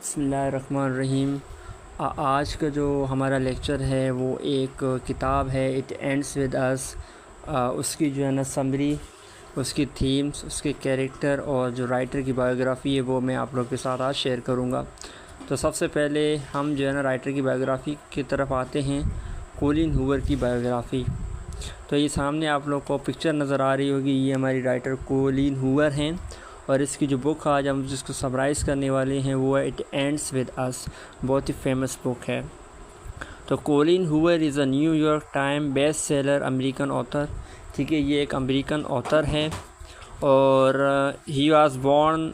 बिस्मिल्लाहिर्रहमानिर्रहीम। आज का जो हमारा लेक्चर है वो एक किताब है, इट एंड्स विद अस। उसकी जो है ना समरी, उसकी थीम्स, उसके कैरेक्टर और जो राइटर की बायोग्राफ़ी है वो मैं आप लोग के साथ आज शेयर करूँगा। तो सबसे पहले हम जो है ना राइटर की बायोग्राफ़ी की तरफ आते हैं, कोलिन हूवर की बायोग्राफ़ी। तो ये सामने आप लोग को पिक्चर नज़र आ रही होगी, ये हमारी राइटर कोलिन हूवर हैं और इसकी जो बुक आज हम जिसको समराइज़ करने वाले हैं वो है इट एंड्स विद अस। बहुत ही फेमस बुक है। तो Colleen Hoover is a New York Time best seller American author. ठीक है, ये एक अमेरिकन ऑथर है और ही वाज बोर्न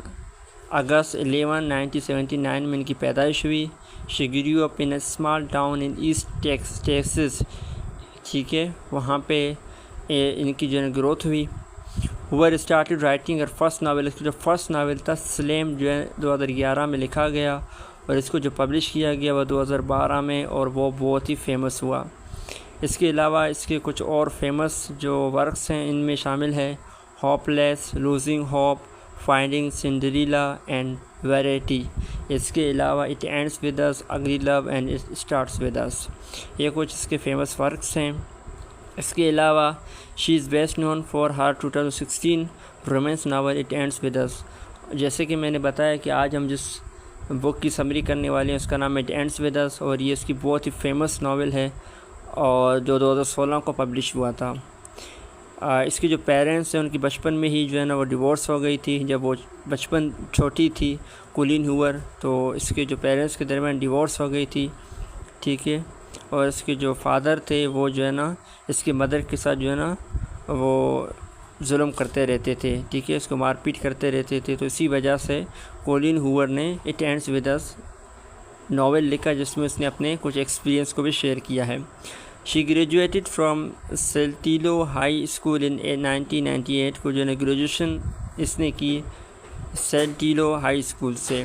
अगस्त 11, 1979 में इनकी पैदाइश हुई। She grew up in a small town in east Texas. ठीक है, वहाँ पे इनकी जो है ग्रोथ हुई। हूवर स्टार्टेड राइटिंग और फर्स्ट नावल, इसका जो फर्स्ट नावल था स्लेम जो है 2011 में लिखा गया और इसको जो पब्लिश किया गया वो 2012 में, और वो बहुत ही फेमस हुआ। इसके अलावा इसके कुछ और फेमस जो वर्क्स हैं इनमें शामिल है hopeless, losing hope, finding Cinderella and variety. इसके अलावा इट एंड्स विद अस, अगली love and it starts with us. ये कुछ इसके फेमस वर्क्स हैं। इसके अलावा she is best known for her 2016 romance novel it ends with us. जैसे कि मैंने बताया कि आज हम जिस बुक की समरी करने वाले हैं उसका नाम इट एंड्स विद अस और ये इसकी बहुत ही फेमस नावल है और जो 2016 को पब्लिश हुआ था। इसके जो पेरेंट्स हैं उनकी बचपन में ही जो है ना वो डिवोर्स हो गई थी। जब वो बचपन छोटी थी कोलिन हूवर, तो इसके जो पेरेंट्स के दरमियान डिवोर्स हो गई थी। ठीक है, और इसके जो फादर थे वो जो है ना इसकी मदर के साथ जो है ना वो जुल्म करते रहते थे। ठीक है, इसको मारपीट करते रहते थे। तो इसी वजह से कोलिन हूवर ने it ends with us novel लिखा जिसमें उसने अपने कुछ एक्सपीरियंस को भी शेयर किया है। She graduated from Saltillo high school in 1998 को जो है ग्रेजुएशन इसने की सेल्टिलो हाई स्कूल से,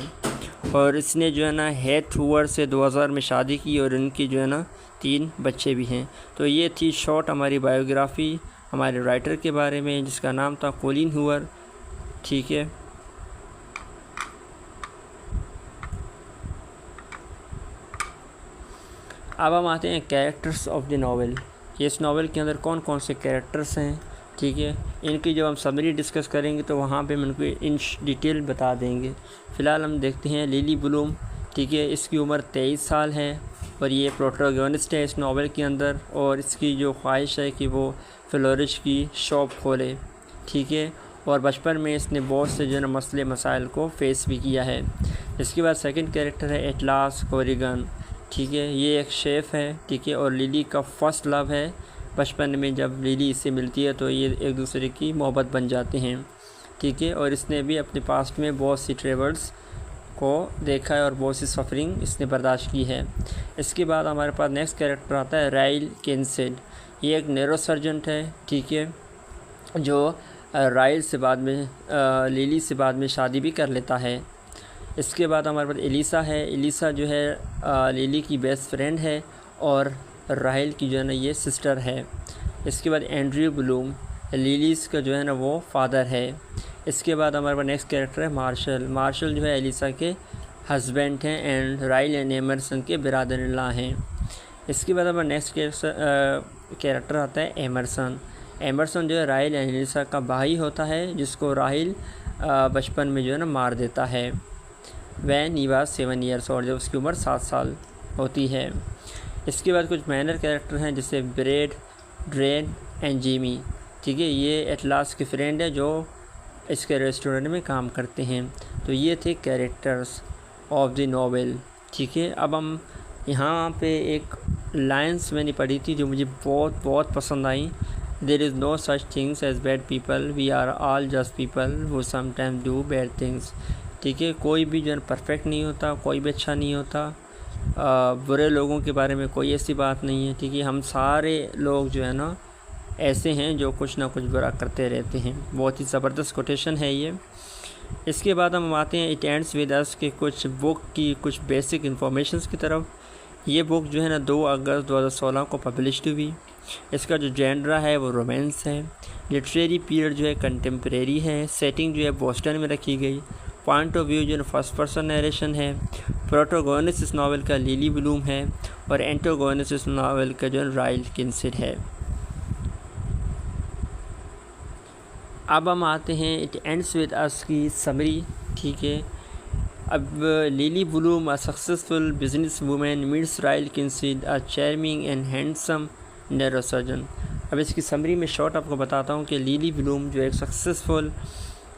और इसने जो है ना हेथ हूवर से 2000 में शादी की और इनकी जो है ना 3 बच्चे भी हैं। तो ये थी शॉर्ट हमारी बायोग्राफ़ी हमारे राइटर के बारे में जिसका नाम था कोलिन हूवर। ठीक है, अब हम आते हैं कैरेक्टर्स ऑफ द नावल। इस नावल के अंदर कौन कौन से कैरेक्टर्स हैं। ठीक है, इनकी जब हम समरी डिस्कस करेंगे तो वहाँ पे हम इनको इन डिटेल बता देंगे। फ़िलहाल हम देखते हैं लिली ब्लूम। ठीक है, इसकी उम्र 23 साल है और ये प्रोटोगोनिस्ट है इस नावल के अंदर, और इसकी जो ख्वाहिश है कि वो फ्लोरिश की शॉप खोले। ठीक है, और बचपन में इसने बहुत से जो है मसले मसाइल को फेस भी किया है। इसके बाद सेकंड कैरेक्टर है एटलास कोरिगन। ठीक है, ये एक शेफ़ है। ठीक है, और लिली का फर्स्ट लव है। बचपन में जब लिली इससे मिलती है तो ये एक दूसरे की मोहब्बत बन जाते हैं। ठीक है, और इसने भी अपने पास्ट में बहुत सी ट्रेवल्स को देखा है और बहुत सी सफरिंग इसने बर्दाश्त की है। इसके बाद हमारे पास नेक्स्ट कैरेक्टर आता है राइल केंसेड। ये एक न्यूरो सर्जन है। ठीक है, जो राइल से बाद में लिली से बाद में शादी भी कर लेता है। इसके बाद हमारे पास एलिसा है। एलिसा जो है लिली की बेस्ट फ्रेंड है और राइल की जो है ना ये सिस्टर है। इसके बाद एंड्रयू ब्लूम, लिलीज़ का जो है ना वो फादर है। इसके बाद हमारे पास नेक्स्ट कैरेक्टर है मार्शल। मार्शल जो है एलिसा के हस्बैंड हैं एंड राइल एंड एमरसन के बिरादर-इन-लॉ हैं। इसके बाद हमारा नेक्स्ट कैरेक्टर आता है एमरसन। एमरसन जो है राइल एंड एलिसा का भाई होता है जिसको राइल बचपन में जो है ना मार देता है when he was 7 years old, जब उसकी उम्र 7 साल होती है। इसके बाद कुछ माइनर कैरेक्टर हैं जैसे ब्रेड, ड्रेन एंड जिमी। ठीक है, ये एटलास के फ्रेंड है जो इसके रेस्टोरेंट में काम करते हैं। तो ये थे कैरेक्टर्स ऑफ द नॉवेल। ठीक है, अब हम यहाँ पे एक लाइन्स मैंने पढ़ी थी जो मुझे बहुत बहुत पसंद आई। There is no such things as bad people, we are all just people who sometimes do bad things. ठीक है, कोई भी जो है परफेक्ट नहीं होता, कोई भी अच्छा नहीं होता। बुरे लोगों के बारे में कोई ऐसी बात नहीं है। ठीक है, हम सारे लोग जो है ना ऐसे हैं जो कुछ ना कुछ बुरा करते रहते हैं। बहुत ही ज़बरदस्त कोटेशन है ये। इसके बाद हम आते हैं इट एंड्स विद अस के कुछ बुक की कुछ बेसिक इन्फॉर्मेशंस की तरफ। ये बुक जो है ना 2 अगस्त 2016 को पब्लिश्ड हुई। इसका जो जेंडरा है वो रोमांस है। लिटरेरी पीरियड जो है कंटेम्प्रेरी है। सेटिंग जो है बोस्टन में रखी गई। पॉइंट ऑफ व्यू जो है फर्स्ट पर्सन नरेशन है। प्रोटोगोनिस्ट इस नावल का लिली ब्लूम है और एंटागोनिस्ट इस नावल का जो राइल किंसिड है। अब हम आते हैं इट एंड्स विद अस की समरी, ठीक है। अब lily Bloom a successful business women meets Rahul किंसिड a charming and handsome neurosurgeon. अब इसकी समरी में शॉर्ट आपको बताता हूँ कि लिली ब्लूम जो एक सक्सेसफुल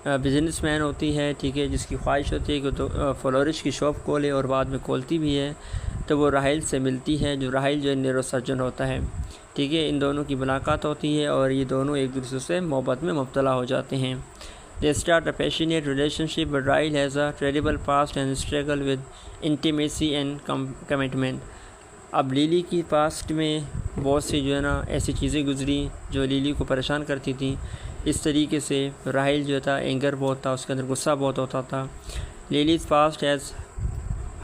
बिजनेसमैन होती है, ठीक है, जिसकी ख्वाहिश होती है कि तो फ्लोरिश की शॉप खोले और बाद में खोलती भी है, तो वो राहिल से मिलती है, जो राहिल जो न्यूरोसर्जन होता है, ठीक है। इन दोनों की मुलाकात होती है और ये दोनों एक दूसरे से मोहब्बत में मुब्तला हो जाते हैं। They start a passionate relationship but Rahil has a terrible past and struggle with intimacy and commitment. अब लिली की पास्ट में बहुत सी जो है ना ऐसी चीज़ें गुजरी जो लिली को परेशान करती थी। इस तरीके से राहिल जो था एंगर बहुत था, उसके अंदर गुस्सा बहुत होता था। Lily's past has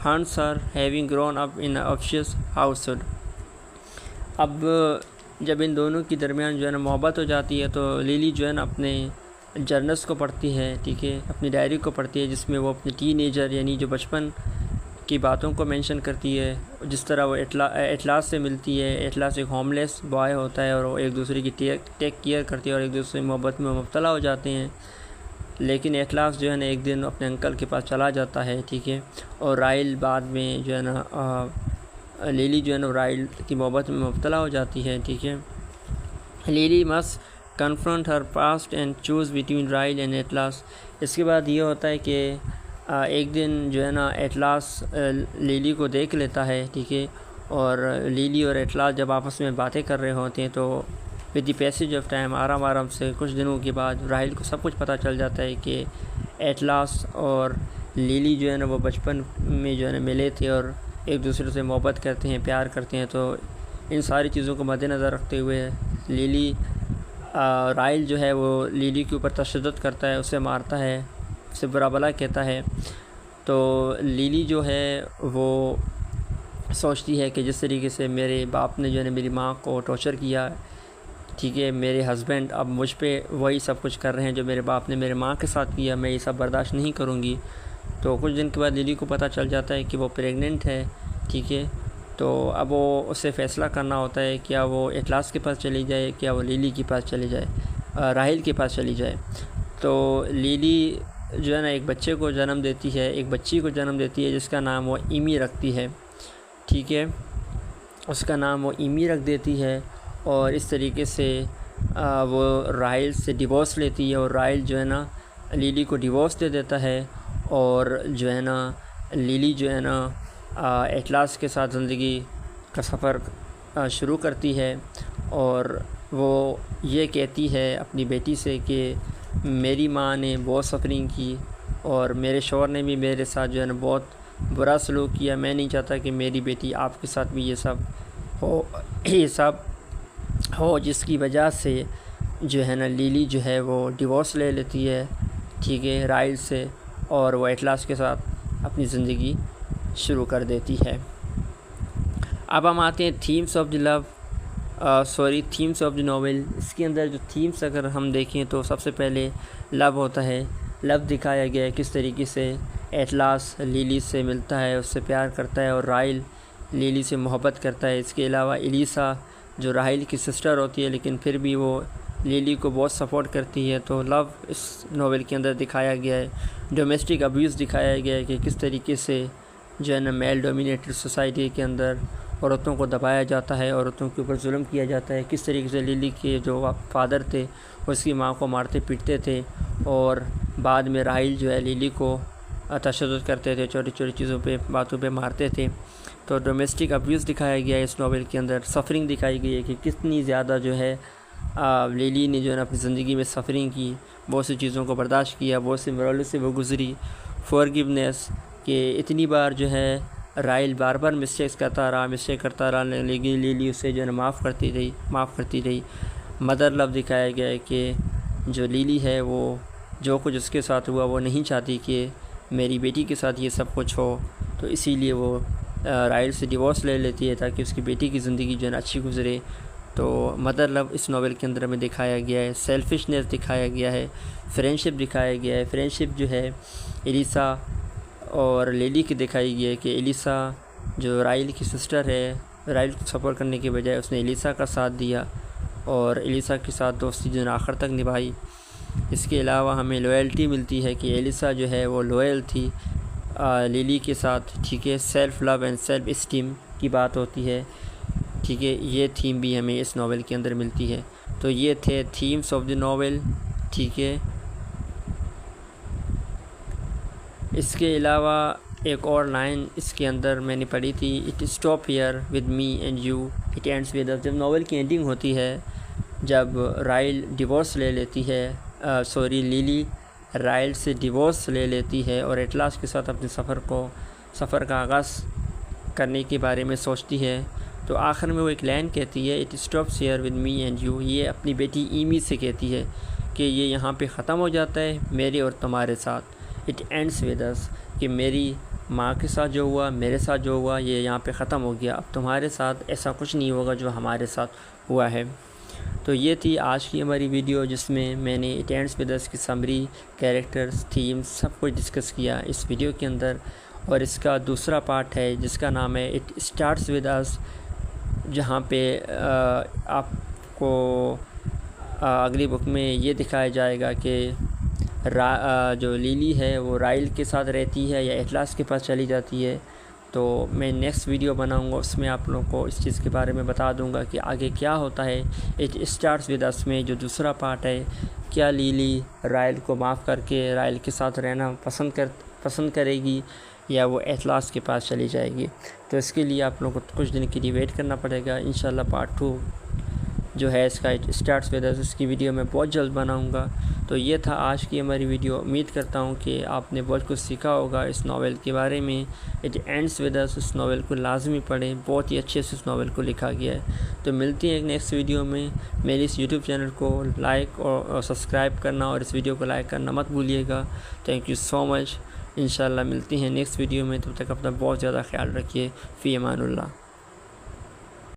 haunts her having grown up in officious household. अब जब इन दोनों की दरमियान जो है ना मोहब्बत हो जाती है तो लिली जो है ना अपने जर्नल्स को पढ़ती है, ठीक है, अपनी डायरी को पढ़ती है, जिसमें वो अपने टीनेजर यानी जो बचपन की बातों को मेंशन करती है। जिस तरह वो एटलास से मिलती है, एटलास एक होमलेस बॉय होता है और वो एक दूसरे की टेक केयर करती है और एक दूसरे की मोहब्बत में मुब्तला हो जाते हैं। लेकिन एटलास जो है ना एक दिन अपने अंकल के पास चला जाता है, ठीक है, और राइल बाद में जो है ना लिली जो है ना राइल की मोहब्बत में मुब्तला हो जाती है, ठीक है। Lily must confront her past and choose between Rahul and atlas. इसके बाद ये होता है कि एक दिन जो है ना एटलास लिली को देख लेता है, ठीक है, और लिली और एटलास जब आपस में बातें कर रहे होते हैं तो with the passage of time आराम से कुछ दिनों के बाद राहिल को सब कुछ पता चल जाता है कि एटलास और लिली जो है ना वो बचपन में जो है ना मिले थे और एक दूसरे से मोहब्बत करते हैं, प्यार करते हैं। तो इन सारी चीज़ों को मद्देनज़र रखते हुए लिली राहिल जो है वो लिली के ऊपर तशद्दुद करता है, उसे मारता है, उसे बुरा भला कहता है। तो लिली जो है वो सोचती है कि जिस तरीके से मेरे बाप ने जो है ना मेरी माँ को टॉर्चर किया, ठीक है, मेरे हस्बैंड अब मुझ पे वही सब कुछ कर रहे हैं जो मेरे बाप ने मेरे माँ के साथ किया, मैं ये सब बर्दाश्त नहीं करूँगी। तो कुछ दिन के बाद लिली को पता चल जाता है कि वो प्रेग्नेंट है, ठीक है। तो अब वो उसे फ़ैसला करना होता है क्या वो एटलास के पास चली जाए, क्या वो लिली के पास चली जाए, राहिल के पास चली जाए। तो लिली जो है ना एक बच्चे को जन्म देती है, एक बच्ची को जन्म देती है जिसका नाम वो इमी रखती है, ठीक है, उसका नाम वो इमी रख देती है। और इस तरीके से वो राहिल से डिवोर्स लेती है और राहिल जो है ना लिली को डिवोर्स दे देता है और जो है ना लिली जो है ना एटलास के साथ ज़िंदगी का सफ़र शुरू करती है और वो ये कहती है अपनी बेटी से कि मेरी माँ ने बहुत सफरिंग की और मेरे शौहर ने भी मेरे साथ जो है ना बहुत बुरा सलूक किया। मैं नहीं चाहता कि मेरी बेटी आपके साथ भी ये सब हो, जिसकी वजह से जो है ना लिली जो है वो डिवोर्स ले लेती है, ठीक है, राइल से, और वो एटलास के साथ अपनी ज़िंदगी शुरू कर देती है। अब हम आते हैं थीम्स ऑफ द नॉवेल। इसके अंदर जो थीम्स अगर हम देखें तो सबसे पहले लव होता है। लव दिखाया गया है किस तरीके से एटलास लिली से मिलता है, उससे प्यार करता है और राहिल लिली से मोहब्बत करता है। इसके अलावा एलिसा जो राहिल की सिस्टर होती है लेकिन फिर भी वो लिली को बहुत सपोर्ट करती है। तो लव इस नॉवेल के अंदर दिखाया गया है। डोमेस्टिक अब्यूज़ दिखाया गया है कि किस तरीके से जो है ना मेल डोमिनेटेड सोसाइटी के अंदर औरतों को दबाया जाता है, औरतों के ऊपर जुल्म किया जाता है। किस तरीके से लिली के जो फादर थे उसकी माँ को मारते पीटते थे और बाद में राहिल जो है लिली को तशद्दुद करते थे, छोटी छोटी चीज़ों पे बातों पे मारते थे। तो डोमेस्टिक अब्यूज़ दिखाया गया है इस नॉवेल के अंदर। सफ़रिंग दिखाई गई है कि कितनी ज़्यादा जो है लिली ने जो है अपनी ज़िंदगी में सफ़रिंग की, बहुत सी चीज़ों को बर्दाश्त किया, बहुत से मरहलों से वो गुज़री। फॉरगिवनेस कि इतनी बार जो है राहिल बार बार मिस्टेक करता रहा लेकिन लिली उसे जो है माफ़ करती रही। मदर लव दिखाया गया है कि जो लिली है वो जो कुछ उसके साथ हुआ वो नहीं चाहती कि मेरी बेटी के साथ ये सब कुछ हो, तो इसीलिए वो राहिल से डिवोर्स ले लेती है ताकि उसकी बेटी की ज़िंदगी जो है अच्छी गुजरे। तो मदर लव इस नॉवेल के अंदर में दिखाया गया है। सेल्फिशनेस दिखाया गया है, फ्रेंडशिप दिखाया गया है। फ्रेंडशिप जो है एलिसा और लिली की दिखाई गई है कि एलिसा जो राइल की सिस्टर है, राइल को सपोर्ट करने के बजाय उसने एलिसा का साथ दिया और एलिसा के साथ दोस्ती जो आखिर तक निभाई। इसके अलावा हमें लॉयल्टी मिलती है कि एलिसा जो है वो लॉयल थी लिली के साथ, ठीक है। Self love and self esteem की बात होती है, ठीक है। ये थीम भी हमें इस नावल के अंदर मिलती है। तो ये थे थीम्स ऑफ द नावल, ठीक है। इसके अलावा एक और लाइन इसके अंदर मैंने पढ़ी थी, it stop here with me and you it ends with us. जब नावल की एंडिंग होती है, जब राइल डिवोर्स ले लेती है, लिली राइल से डिवोर्स ले लेती है और एटलास के साथ अपने सफ़र का आगाज़ करने के बारे में सोचती है, तो आखिर में वो एक लाइन कहती है, it stops here with me and you. ये अपनी बेटी ईमी से कहती है कि ये यहाँ पे ख़त्म हो जाता है मेरे और तुम्हारे साथ। इट एंड्स विद अस, कि मेरी माँ के साथ जो हुआ, मेरे साथ जो हुआ, ये यहाँ पे ख़त्म हो गया। अब तुम्हारे साथ ऐसा कुछ नहीं होगा जो हमारे साथ हुआ है। तो ये थी आज की हमारी वीडियो, जिसमें मैंने इट एंड्स विद अस की समरी, कैरेक्टर्स, थीम्स सब कुछ डिस्कस किया इस वीडियो के अंदर। और इसका दूसरा पार्ट है जिसका नाम है इट स्टार्ट्स विद अस, जहाँ पे आपको अगली बुक में ये दिखाया जाएगा कि जो लिली है वो राइल के साथ रहती है या एटलास के पास चली जाती है। तो मैं नेक्स्ट वीडियो बनाऊंगा, उसमें आप लोगों को इस चीज़ के बारे में बता दूंगा कि आगे क्या होता है। इट स्टार्ट्स विद अस में जो दूसरा पार्ट है, क्या लिली राइल को माफ़ करके राइल के साथ रहना पसंद करेगी या वो एटलास के पास चली जाएगी। तो इसके लिए आप लोगों को कुछ दिन के लिए वेट करना पड़ेगा। इंशाल्लाह पार्ट 2 जो है इसका इट स्टार्ट्स विद अस, उसकी वीडियो मैं बहुत जल्द बनाऊंगा। तो ये था आज की हमारी वीडियो। उम्मीद करता हूँ कि आपने बहुत कुछ सीखा होगा इस नावल के बारे में। इट एंड्स विद अस, उस नावल को लाजमी पढ़ें, बहुत ही अच्छे से उस नावल को लिखा गया है। तो मिलती हैं एक नेक्स्ट वीडियो में। मेरे इस यूट्यूब चैनल को लाइक और सब्सक्राइब करना और इस वीडियो को लाइक करना मत भूलिएगा। Thank you so much. इंशाल्लाह मिलती हैं नेक्स्ट वीडियो में। तब तक अपना बहुत ज़्यादा ख्याल रखिए। फ़ी अमानुल्लाह।